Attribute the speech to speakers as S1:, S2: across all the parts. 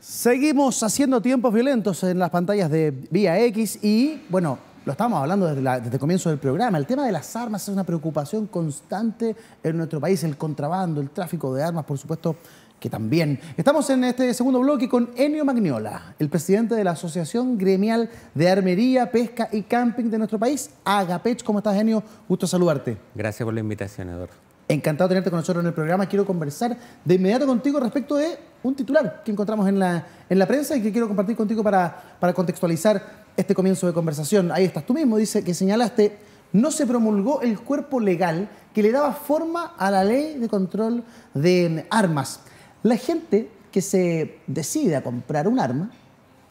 S1: Seguimos haciendo tiempos violentos en las pantallas de Vía X y, bueno, lo estábamos hablando desde el comienzo del programa. El tema de las armas es una preocupación constante en nuestro país. El contrabando, el tráfico de armas, por supuesto, que también. Estamos en este segundo bloque con Ennio Magnola, el presidente de la Asociación Gremial de Armería, Pesca y Camping de nuestro país, Agapech. ¿Cómo estás, Ennio? Gusto saludarte.
S2: Gracias por la invitación, Eduardo.
S1: Encantado de tenerte con nosotros en el programa. Quiero conversar de inmediato contigo respecto de un titular que encontramos en la prensa y que quiero compartir contigo para contextualizar este comienzo de conversación. Ahí estás tú mismo, dice que señalaste: no se promulgó el cuerpo legal que le daba forma a la ley de control de armas. La gente que se decide a comprar un arma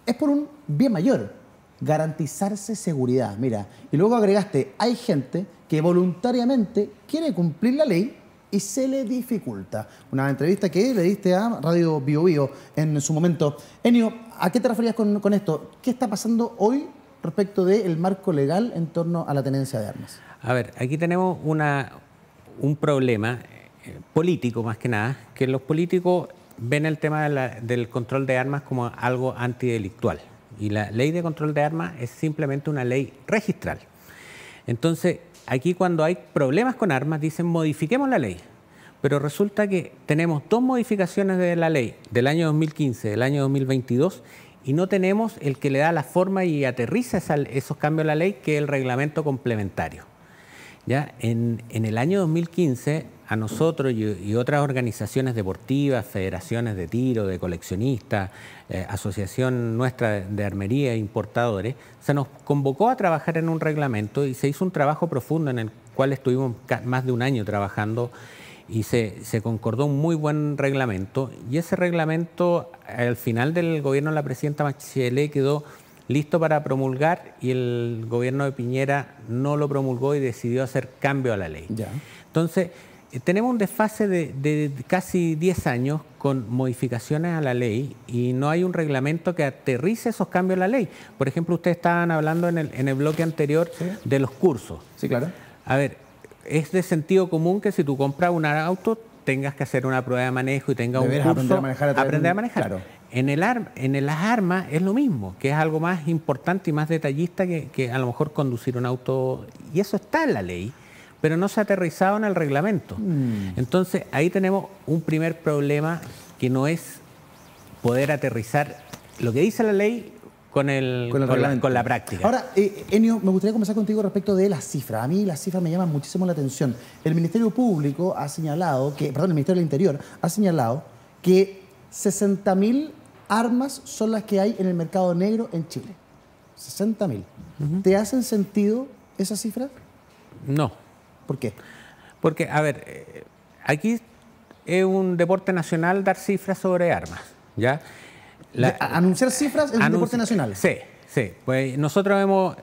S1: es por un bien mayor, garantizarse seguridad. Mira, y luego agregaste: hay gente que voluntariamente quiere cumplir la ley y se le dificulta. Una entrevista que le diste a Radio Bio Bio en su momento. Ennio, ¿a qué te referías con esto? ¿Qué está pasando hoy respecto del marco legal en torno a la tenencia de armas?
S2: A ver, aquí tenemos un problema político más que nada, que los políticos ven el tema del control de armas como algo antidelictual. Y la ley de control de armas es simplemente una ley registral. Entonces, aquí cuando hay problemas con armas dicen modifiquemos la ley, pero resulta que tenemos dos modificaciones de la ley del año 2015, del año 2022, y no tenemos el que le da la forma y aterriza esos cambios a la ley, que es el reglamento complementario. ¿Ya? En el año 2015, a nosotros y otras organizaciones deportivas, federaciones de tiro, de coleccionistas, asociación nuestra de armería e importadores, se nos convocó a trabajar en un reglamento y se hizo un trabajo profundo en el cual estuvimos más de un año trabajando y se concordó un muy buen reglamento. Y ese reglamento, al final del gobierno de la presidenta Bachelet, quedó listo para promulgar y el gobierno de Piñera no lo promulgó y decidió hacer cambio a la ley.
S1: Ya.
S2: Entonces, tenemos un desfase de casi 10 años con modificaciones a la ley y no hay un reglamento que aterrice esos cambios a la ley. Por ejemplo, ustedes estaban hablando en el bloque anterior, ¿sí?, de los cursos.
S1: Sí, claro.
S2: A ver, es de sentido común que si tú compras un auto tengas que hacer una prueba de manejo y tengas un curso, aprender a manejar. Claro. En las armas es lo mismo, que es algo más importante y más detallista que a lo mejor conducir un auto, y eso está en la ley, pero no se ha aterrizado en el reglamento. Entonces, ahí tenemos un primer problema, que no es poder aterrizar lo que dice la ley con la práctica.
S1: Ahora, Ennio, me gustaría conversar contigo respecto de las cifras. A mí las cifras me llaman muchísimo la atención. El Ministerio Público ha señalado el Ministerio del Interior ha señalado que 60.000 armas son las que hay en el mercado negro en Chile. 60.000. ¿Te hacen sentido esas cifras?
S2: No.
S1: ¿Por qué?
S2: Porque, a ver, aquí es un deporte nacional dar cifras sobre armas, ¿ya?
S1: Anunciar cifras es un deporte nacional.
S2: Sí, sí. Pues nosotros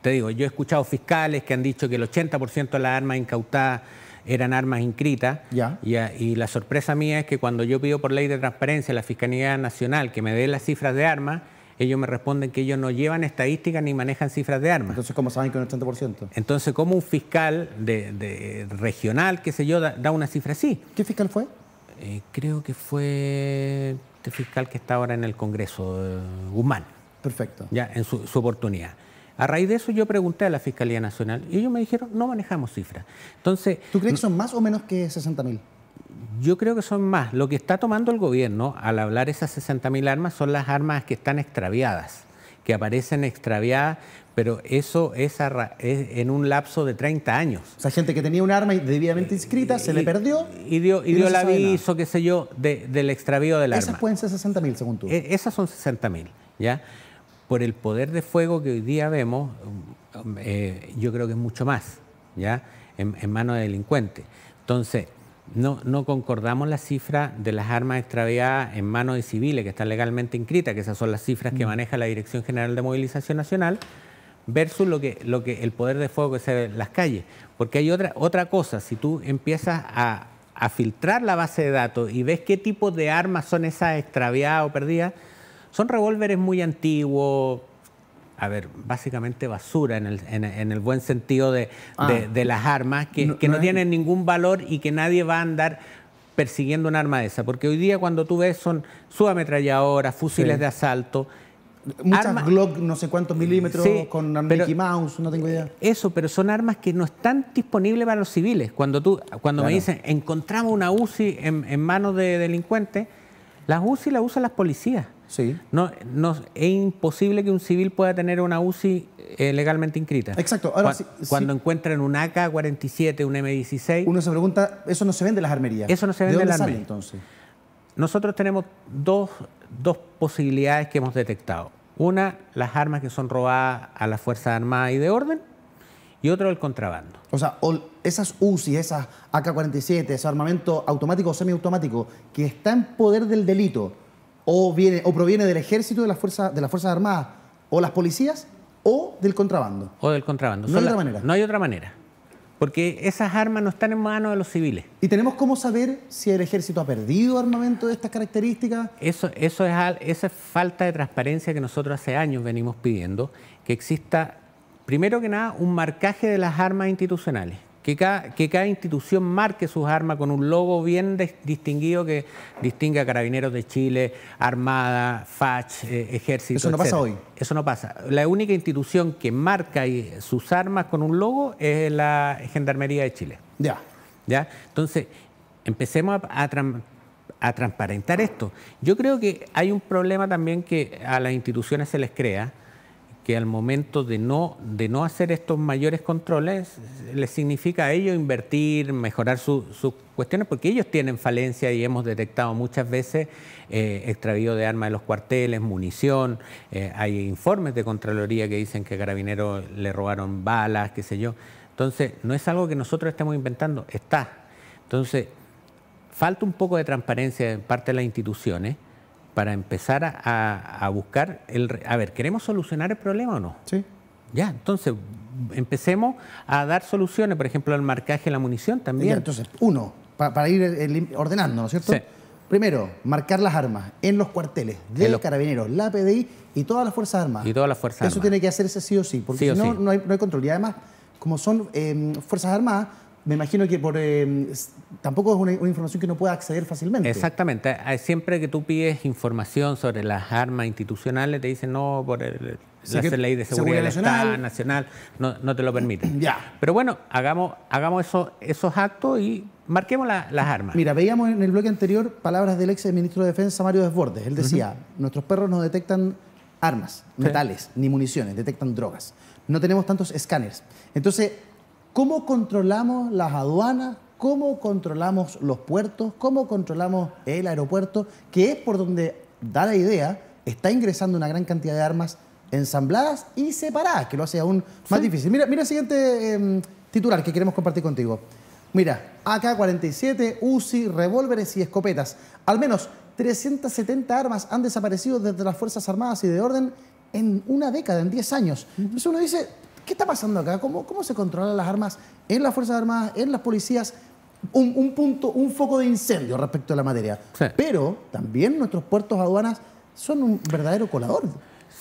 S2: te digo, yo he escuchado fiscales que han dicho que el 80% de las armas incautadas eran armas inscritas.
S1: Ya.
S2: Y la sorpresa mía es que cuando yo pido por ley de transparencia a la Fiscalía Nacional que me dé las cifras de armas, ellos me responden que ellos no llevan estadísticas ni manejan cifras de armas.
S1: Entonces, ¿cómo saben que un 80%?
S2: Entonces, ¿cómo un fiscal de regional, qué sé yo, da una cifra así?
S1: ¿Qué fiscal fue?
S2: Creo que fue este fiscal que está ahora en el Congreso, Guzmán.
S1: Perfecto.
S2: Ya, en su oportunidad. A raíz de eso yo pregunté a la Fiscalía Nacional y ellos me dijeron, no manejamos cifras. Entonces,
S1: ¿tú crees que son más o menos que 60.000?
S2: Yo creo que son más. Lo que está tomando el gobierno al hablar esas 60.000 armas son las armas que están extraviadas, que aparecen extraviadas, pero eso es en un lapso de 30 años.
S1: O sea, gente que tenía un arma debidamente inscrita, se le perdió.
S2: Y dio el aviso, qué sé yo, del extravío del arma.
S1: Esas pueden ser 60.000, según tú.
S2: Esas son 60.000, ¿ya? Por el poder de fuego que hoy día vemos, yo creo que es mucho más, ¿ya? En manos de delincuentes. Entonces, no concordamos la cifra de las armas extraviadas en manos de civiles que están legalmente inscritas, que esas son las cifras que maneja la Dirección General de Movilización Nacional, versus el poder de fuego que se ve en las calles. Porque hay otra cosa, si tú empiezas a filtrar la base de datos y ves qué tipo de armas son esas extraviadas o perdidas, son revólveres muy antiguos, a ver, básicamente basura en el buen sentido de las armas, que no tienen ningún valor y que nadie va a andar persiguiendo un arma de esa, porque hoy día cuando tú ves son subametralladoras, fusiles de asalto,
S1: muchas Glock, no sé cuántos milímetros,
S2: sí,
S1: con
S2: pero
S1: Mickey Mouse, no tengo idea.
S2: Eso, pero son armas que no están disponibles para los civiles. Cuando me dicen, encontramos una UCI en manos de delincuentes, las UCI las usan las policías.
S1: Sí.
S2: No, es imposible que un civil pueda tener una UCI legalmente inscrita.
S1: Exacto. Ahora,
S2: cuando encuentran un AK-47, un M16...
S1: Uno se pregunta, eso no se vende en las armerías.
S2: Eso no se vende en las armerías.
S1: Entonces?
S2: Nosotros tenemos dos posibilidades que hemos detectado. Una, las armas que son robadas a las Fuerzas Armadas y de Orden, y otro, el contrabando.
S1: O sea, esas UCI, esas AK-47, ese armamento automático o semiautomático que está en poder del delito, o proviene del ejército, de las Fuerzas Armadas, o las policías, o del contrabando.
S2: O del contrabando.
S1: No hay otra manera.
S2: No hay otra manera. Porque esas armas no están en manos de los civiles.
S1: ¿Y tenemos cómo saber si el ejército ha perdido armamento de estas características?
S2: Esa es falta de transparencia que nosotros hace años venimos pidiendo, que exista, primero que nada, un marcaje de las armas institucionales. Que cada institución marque sus armas con un logo bien distinguido que distinga a Carabineros de Chile, Armada, FACH, Ejército,
S1: Eso no pasa hoy.
S2: Eso no pasa. La única institución que marca sus armas con un logo es la Gendarmería de Chile.
S1: Ya.
S2: Entonces, empecemos a transparentar esto. Yo creo que hay un problema también que a las instituciones se les crea, que al momento de no hacer estos mayores controles, les significa a ellos invertir, mejorar sus cuestiones, porque ellos tienen falencia y hemos detectado muchas veces extravío de armas en los cuarteles, munición, hay informes de Contraloría que dicen que a Carabineros le robaron balas, qué sé yo. Entonces, no es algo que nosotros estemos inventando, está. Entonces, falta un poco de transparencia en parte de las instituciones, para empezar a buscar, a ver, ¿queremos solucionar el problema o no?
S1: Sí.
S2: Ya, entonces, empecemos a dar soluciones, por ejemplo, el marcaje de la munición también.
S1: Ya, entonces, para ir ordenando, ¿no es cierto?
S2: Sí.
S1: Primero, marcar las armas en los cuarteles de Carabineros, la PDI y todas las Fuerzas Armadas.
S2: Y todas las Fuerzas Armadas.
S1: Eso tiene que hacerse sí o sí, porque si no, no hay control. Y además, como son Fuerzas Armadas, me imagino que tampoco es una información que no pueda acceder fácilmente.
S2: Exactamente. Siempre que tú pides información sobre las armas institucionales, te dicen no, por la ley de seguridad del Estado nacional no te lo permiten.
S1: Ya.
S2: Pero bueno, hagamos esos actos y marquemos las armas.
S1: Mira, veíamos en el bloque anterior palabras del ex ministro de Defensa, Mario Desbordes. Él decía, nuestros perros no detectan armas, metales, ni municiones, detectan drogas. No tenemos tantos escáneres. Entonces, ¿cómo controlamos las aduanas? ¿Cómo controlamos los puertos? ¿Cómo controlamos el aeropuerto? Que es por donde, da la idea, está ingresando una gran cantidad de armas ensambladas y separadas, que lo hace aún más difícil. Mira el siguiente titular que queremos compartir contigo. Mira, AK-47, UCI, revólveres y escopetas. Al menos 370 armas han desaparecido desde las Fuerzas Armadas y de Orden en una década, en 10 años. Entonces uno dice, ¿qué está pasando acá? ¿Cómo se controlan las armas en las Fuerzas Armadas, en las policías? Un foco de incendio respecto a la materia. Sí. Pero también nuestros puertos aduanas son un verdadero colador,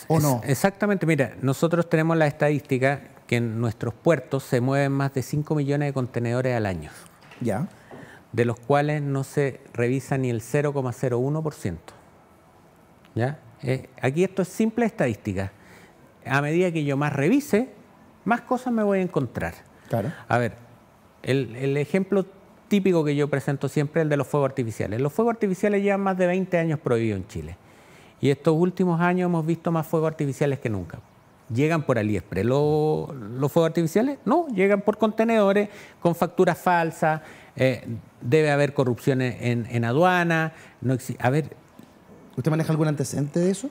S1: ¿o no?
S2: Exactamente. Mira, nosotros tenemos la estadística que en nuestros puertos se mueven más de 5 millones de contenedores al año.
S1: Ya.
S2: De los cuales no se revisa ni el 0,01%. ¿Ya? Aquí esto es simple estadística. A medida que yo más revise, más cosas me voy a encontrar.
S1: Claro.
S2: A ver, el ejemplo típico que yo presento siempre es el de los fuegos artificiales. Los fuegos artificiales llevan más de 20 años prohibidos en Chile. Y estos últimos años hemos visto más fuegos artificiales que nunca. ¿Llegan por AliExpress los fuegos artificiales? No, llegan por contenedores con facturas falsas. Debe haber corrupción en aduana. A ver,
S1: ¿usted maneja algún antecedente de eso?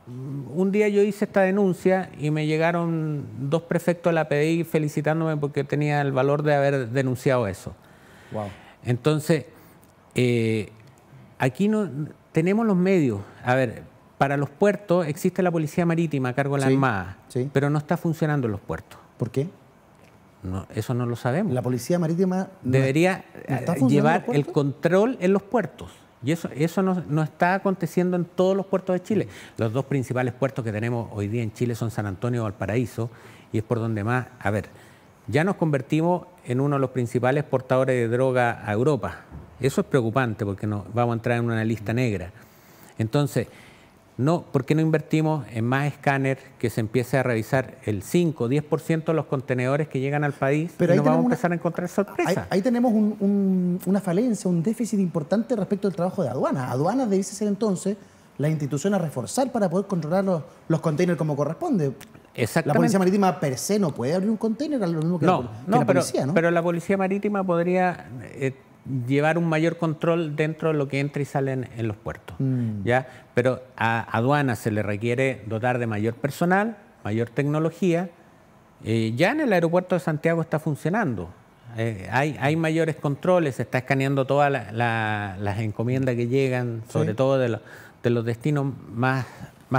S2: Un día yo hice esta denuncia y me llegaron 2 prefectos de la PDI felicitándome porque tenía el valor de haber denunciado eso.
S1: Wow.
S2: Entonces, aquí no tenemos los medios. A ver, para los puertos existe la Policía Marítima a cargo de la Armada, pero no está funcionando en los puertos.
S1: ¿Por qué?
S2: No, eso no lo sabemos.
S1: La Policía Marítima
S2: debería llevar el control en los puertos. Y eso no está aconteciendo en todos los puertos de Chile. Los 2 principales puertos que tenemos hoy día en Chile son San Antonio y Valparaíso, y es por donde más... A ver, ya nos convertimos en uno de los principales portadores de droga a Europa. Eso es preocupante porque vamos a entrar en una lista negra. Entonces, ¿por qué no invertimos en más escáner, que se empiece a revisar el 5 o 10% de los contenedores que llegan al país? Pero y nos vamos a empezar a encontrar sorpresas.
S1: Ahí tenemos una falencia, un déficit importante respecto al trabajo de aduanas. Aduanas debiese ser entonces la institución a reforzar para poder controlar los containers como corresponde.
S2: Exactamente.
S1: La Policía Marítima per se no puede abrir un container, lo mismo que la policía, ¿no?
S2: Pero la Policía Marítima podría llevar un mayor control dentro de lo que entra y sale en los puertos. ¿Ya? Pero a aduanas se le requiere dotar de mayor personal, mayor tecnología. Ya en el aeropuerto de Santiago está funcionando. Hay mayores controles, se está escaneando todas las encomiendas que llegan, sobre todo de los destinos más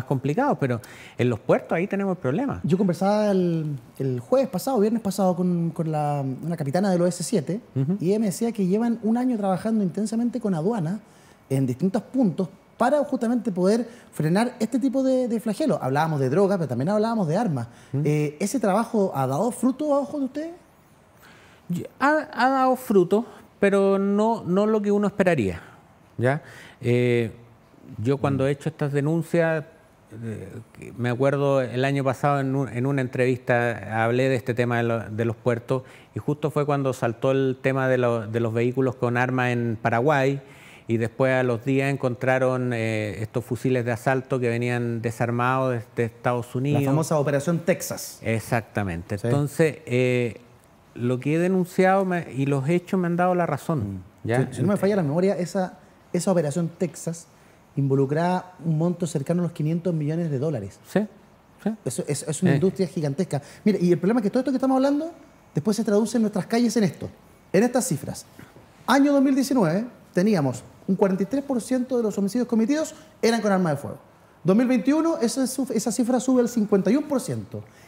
S2: complicados, pero en los puertos ahí tenemos problemas.
S1: Yo conversaba el viernes pasado, con una capitana del OS7, y ella me decía que llevan un año trabajando intensamente con aduanas en distintos puntos para justamente poder frenar este tipo de flagelos. Hablábamos de drogas, pero también hablábamos de armas. ¿Ese trabajo ha dado fruto a ojos de ustedes?
S2: Ha dado fruto, pero no lo que uno esperaría, ¿ya? Yo cuando he hecho estas denuncias, me acuerdo el año pasado en una entrevista hablé de este tema de los puertos, y justo fue cuando saltó el tema de los vehículos con armas en Paraguay, y después a los días encontraron estos fusiles de asalto que venían desarmados desde Estados Unidos.
S1: La famosa Operación Texas.
S2: Exactamente. Sí. Entonces, lo que he denunciado y los hechos me han dado la razón. ¿Ya?
S1: Si no me falla la memoria, esa Operación Texas involucraba un monto cercano a los $500 millones.
S2: Sí, sí.
S1: Eso es una industria gigantesca. Mire, y el problema es que todo esto que estamos hablando después se traduce en nuestras calles en estas cifras. Año 2019 teníamos un 43% de los homicidios cometidos eran con arma de fuego. 2021 esa cifra sube al 51%.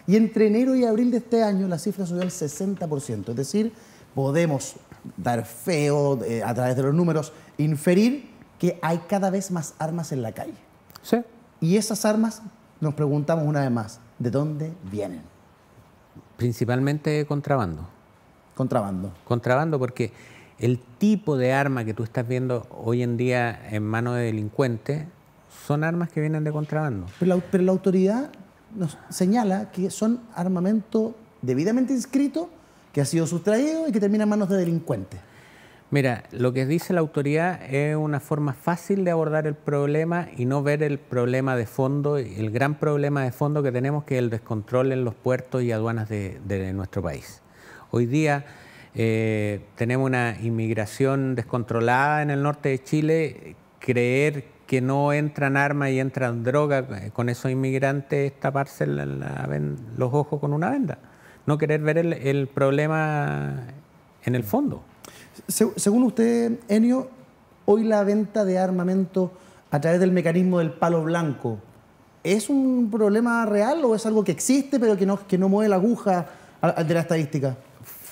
S1: Y entre enero y abril de este año la cifra subió al 60%. Es decir, podemos dar feo a través de los números, inferir que hay cada vez más armas en la calle.
S2: Sí.
S1: Y esas armas, nos preguntamos una vez más, ¿de dónde vienen?
S2: Principalmente contrabando.
S1: Contrabando.
S2: Contrabando, porque el tipo de arma que tú estás viendo hoy en día en manos de delincuentes son armas que vienen de contrabando.
S1: Pero la autoridad nos señala que son armamento debidamente inscrito, que ha sido sustraído y que termina en manos de delincuentes.
S2: Mira, lo que dice la autoridad es una forma fácil de abordar el problema y no ver el problema de fondo, el gran problema de fondo que tenemos, que es el descontrol en los puertos y aduanas de nuestro país. Hoy día tenemos una inmigración descontrolada en el norte de Chile. Creer que no entran armas y entran drogas con esos inmigrantes es taparse los ojos con una venda. No querer ver el problema en el fondo.
S1: Según usted, Enio, hoy la venta de armamento a través del mecanismo del palo blanco, ¿es un problema real o es algo que existe pero que no mueve la aguja de la estadística?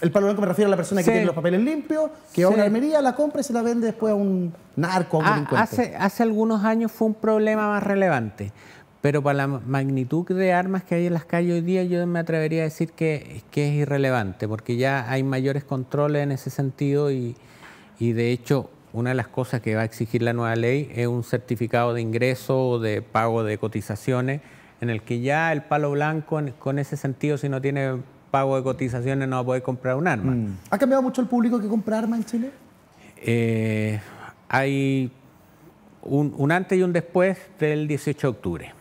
S1: El palo blanco me refiero a la persona que tiene los papeles limpios, que va a una armería, la compra y se la vende después a un narco o un delincuente.
S2: Hace algunos años fue un problema más relevante, pero para la magnitud de armas que hay en las calles hoy día, yo me atrevería a decir que es irrelevante, porque ya hay mayores controles en ese sentido y de hecho una de las cosas que va a exigir la nueva ley es un certificado de ingreso o de pago de cotizaciones, en el que ya el palo blanco, con ese sentido, si no tiene pago de cotizaciones, no va a poder comprar un arma.
S1: ¿Ha cambiado mucho el público que compra armas en Chile?
S2: Hay un antes y un después del 18 de octubre.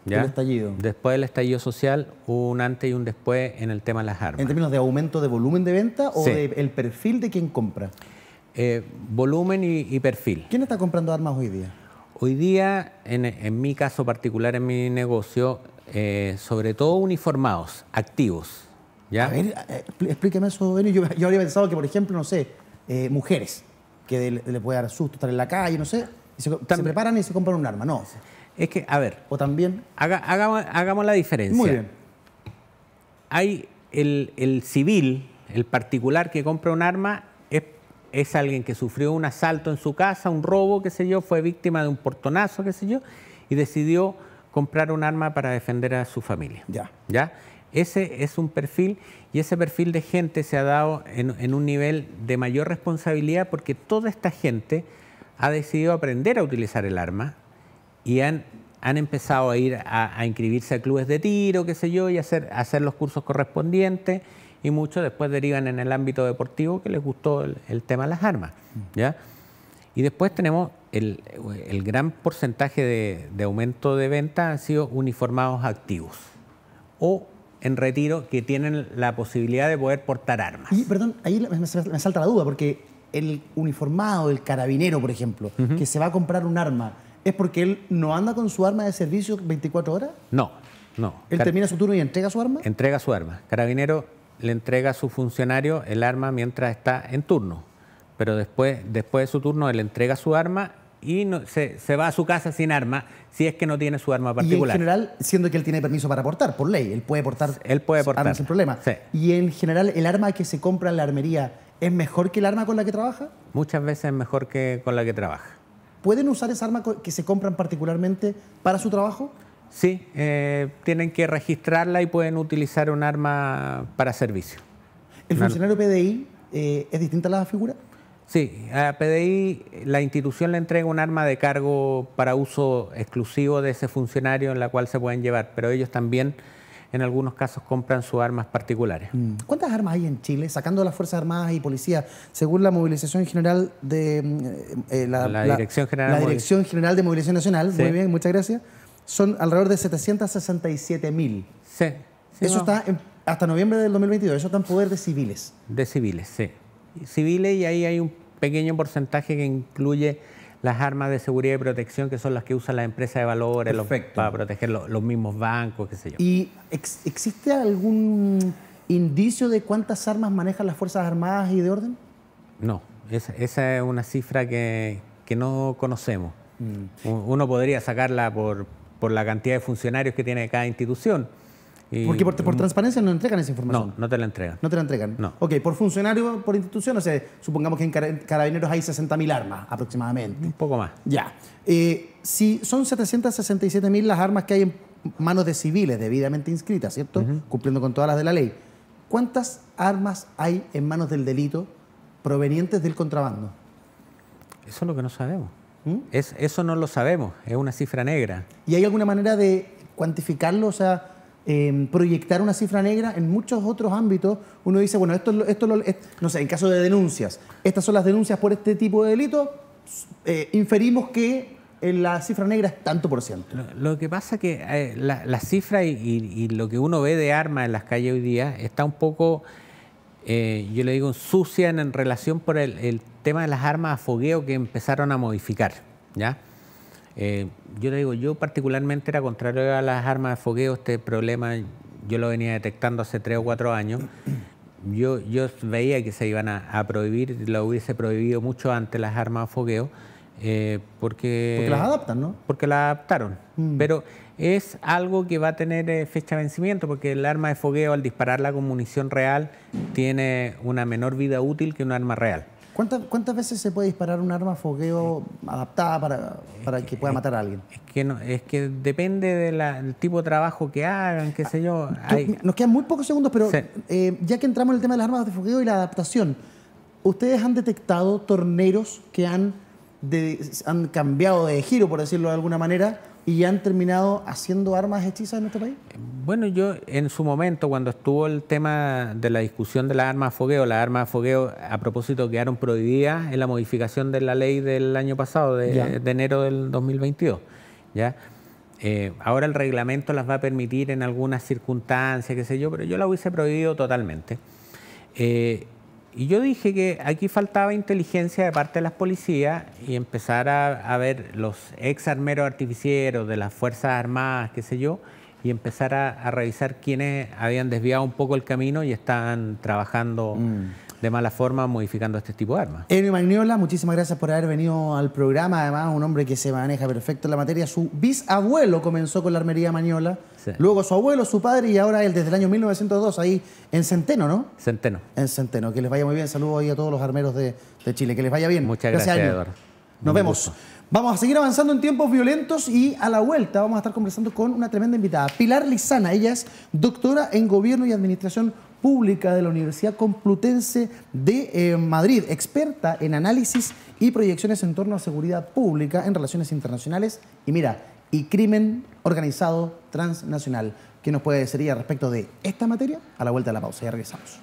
S2: ¿Ya?
S1: El estallido.
S2: Después del estallido social, hubo un antes y un después en el tema de las armas.
S1: ¿En términos de aumento de volumen de venta o del perfil de quien compra?
S2: Volumen y perfil.
S1: ¿Quién está comprando armas hoy día?
S2: Hoy día, en mi caso particular, en mi negocio, sobre todo uniformados, activos. ¿Ya?
S1: A ver, explíqueme eso, Benio. Yo habría pensado que, por ejemplo, no sé, mujeres que le puede dar susto estar en la calle, no sé, y se preparan y se compran un arma. No.
S2: Es que, a ver,
S1: o también
S2: hagamos la diferencia.
S1: Muy bien.
S2: Hay el civil, el particular que compra un arma, es alguien que sufrió un asalto en su casa, un robo, qué sé yo, fue víctima de un portonazo, qué sé yo, y decidió comprar un arma para defender a su familia.
S1: Ya.
S2: ¿Ya? Ese es un perfil, y ese perfil de gente se ha dado en un nivel de mayor responsabilidad porque toda esta gente ha decidido aprender a utilizar el arma y han empezado a ir a inscribirse a clubes de tiro, qué sé yo, y hacer los cursos correspondientes, y muchos después derivan en el ámbito deportivo que les gustó el tema de las armas, ¿ya? Y después tenemos el gran porcentaje de aumento de venta han sido uniformados activos o en retiro que tienen la posibilidad de poder portar armas.
S1: Y, perdón, ahí me salta la duda, porque el uniformado, el carabinero, por ejemplo, que se va a comprar un arma, ¿es porque él no anda con su arma de servicio 24 horas?
S2: No.
S1: ¿Él termina su turno y entrega su arma?
S2: Entrega su arma. Carabinero le entrega a su funcionario el arma mientras está en turno, pero después de su turno él entrega su arma y se va a su casa sin arma si es que no tiene su arma particular.
S1: Y en general, siendo que él tiene permiso para portar, por ley, él puede portar armas sin problema.
S2: Sí.
S1: Y en general, ¿el arma que se compra en la armería es mejor que el arma con la que trabaja?
S2: Muchas veces es mejor que con la que trabaja.
S1: ¿Pueden usar esa arma que se compran particularmente para su trabajo?
S2: Sí, tienen que registrarla y pueden utilizar un arma para servicio.
S1: ¿El funcionario PDI es distinta a la figura?
S2: Sí, a PDI la institución le entrega un arma de cargo para uso exclusivo de ese funcionario en la cual se pueden llevar, pero ellos también en algunos casos compran sus armas particulares.
S1: ¿Cuántas armas hay en Chile, sacando las Fuerzas Armadas y Policía, según la movilización general de
S2: la Dirección
S1: General de Movilización Nacional? Sí. Muy bien, muchas gracias. Son alrededor de 767.000.
S2: Sí.
S1: Eso está hasta noviembre del 2022, eso está en poder de civiles.
S2: De civiles, sí. Civiles, y ahí hay un pequeño porcentaje que incluye las armas de seguridad y protección, que son las que usan las empresas de valores para proteger los mismos bancos, qué sé yo.
S1: ¿Y existe algún indicio de cuántas armas manejan las Fuerzas Armadas y de orden?
S2: No, esa es una cifra que no conocemos. Uno podría sacarla por la cantidad de funcionarios que tiene cada institución.
S1: Porque por transparencia no entregan esa información.
S2: No te la entregan.
S1: No te la entregan.
S2: No.
S1: Ok, por funcionario, por institución, no sé, supongamos que en Carabineros hay 60.000 armas aproximadamente.
S2: Un poco más.
S1: Ya. Si son 767.000 las armas que hay en manos de civiles debidamente inscritas, ¿cierto? Cumpliendo con todas las de la ley. ¿Cuántas armas hay en manos del delito provenientes del contrabando?
S2: Eso es lo que no sabemos. Eso no lo sabemos, es una cifra negra.
S1: ¿Y hay alguna manera de cuantificarlo? O sea, proyectar una cifra negra en muchos otros ámbitos. Uno dice, bueno, no sé, en caso de denuncias, estas son las denuncias por este tipo de delito, inferimos que la cifra negra es tanto por ciento.
S2: Lo que pasa es que la cifra y lo que uno ve de armas en las calles hoy día está un poco, yo le digo, sucia en relación por el tema de las armas a fogueo que empezaron a modificar, ¿ya? Yo le digo, yo particularmente era contrario a las armas de fogueo. Este problema yo lo venía detectando hace 3 o 4 años. Yo veía que se iban a prohibir, lo hubiese prohibido mucho antes las armas de fogueo, porque
S1: las adaptan, ¿no?
S2: Porque las adaptaron. Pero es algo que va a tener fecha de vencimiento, porque el arma de fogueo, al dispararla con munición real, tiene una menor vida útil que un arma real.
S1: ¿Cuántas veces se puede disparar un arma fogueo adaptada para que pueda matar a alguien?
S2: Es que depende del tipo de trabajo que hagan, qué sé yo.
S1: Nos quedan muy pocos segundos, pero
S2: sí.
S1: Ya que entramos en el tema de las armas de fogueo y la adaptación, ¿ustedes han detectado torneros que han cambiado de giro, por decirlo de alguna manera, y han terminado haciendo armas hechizas en nuestro país?
S2: Bueno, yo en su momento, cuando estuvo el tema de la discusión de las armas de fogueo, a propósito quedaron prohibidas en la modificación de la ley del año pasado, de enero del 2022. ¿Ya? Ahora el reglamento las va a permitir en algunas circunstancias, qué sé yo, pero yo la hubiese prohibido totalmente. Y yo dije que aquí faltaba inteligencia de parte de las policías y empezar a ver los ex armeros artificieros de las Fuerzas Armadas, qué sé yo, y empezar a revisar quiénes habían desviado un poco el camino y estaban trabajando de mala forma modificando este tipo de armas.
S1: Enio Magniola, muchísimas gracias por haber venido al programa. Además, un hombre que se maneja perfecto en la materia. Su bisabuelo comenzó con la armería Magniola, luego su abuelo, su padre, y ahora él desde el año 1902 ahí en Centeno, ¿no?
S2: Centeno.
S1: En Centeno. Que les vaya muy bien. Saludos ahí a todos los armeros de Chile. Que les vaya bien.
S2: Muchas gracias, Eduardo.
S1: Nos vemos. Vamos a seguir avanzando en tiempos violentos y a la vuelta vamos a estar conversando con una tremenda invitada, Pilar Lizana. Ella es doctora en Gobierno y Administración Pública de la Universidad Complutense de Madrid, experta en análisis y proyecciones en torno a seguridad pública en relaciones internacionales y crimen organizado transnacional. ¿Qué nos puede decir ella respecto de esta materia? A la vuelta de la pausa, ya regresamos.